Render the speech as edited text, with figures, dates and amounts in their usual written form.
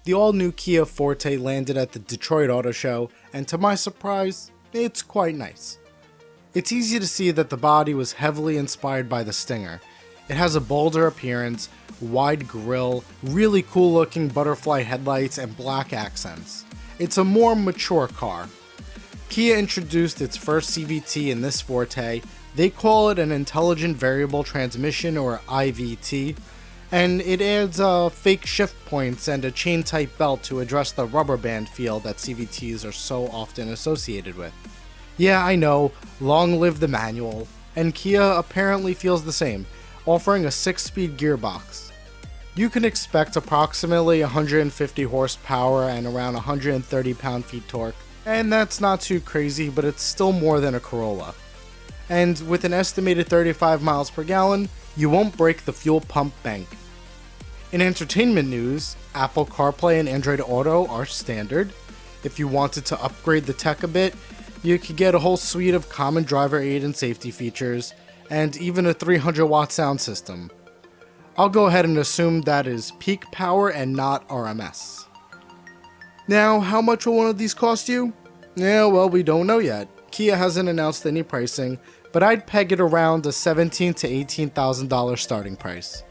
The all-new Kia Forte landed at the Detroit Auto Show, and to my surprise, it's quite nice. It's easy to see that the body was heavily inspired by the Stinger. It has a bolder appearance, wide grille, really cool looking butterfly headlights, and black accents. It's a more mature car. Kia introduced its first CVT in this Forte. They call it an Intelligent Variable Transmission, or IVT, and it adds fake shift points and a chain type belt to address the rubber band feel that CVTs are so often associated with. Yeah, I know, long live the manual, and Kia apparently feels the same, offering a 6-speed gearbox. You can expect approximately 150 horsepower and around 130 pound-feet torque, and that's not too crazy, but it's still more than a Corolla. And with an estimated 35 miles per gallon, you won't break the fuel pump bank. In entertainment news, Apple CarPlay and Android Auto are standard. If you wanted to upgrade the tech a bit, you could get a whole suite of common driver aid and safety features, and even a 300-watt sound system. I'll go ahead and assume that is peak power and not RMS. Now, how much will one of these cost you? Yeah, well, we don't know yet. Kia hasn't announced any pricing, but I'd peg it around a $17,000 to $18,000 starting price.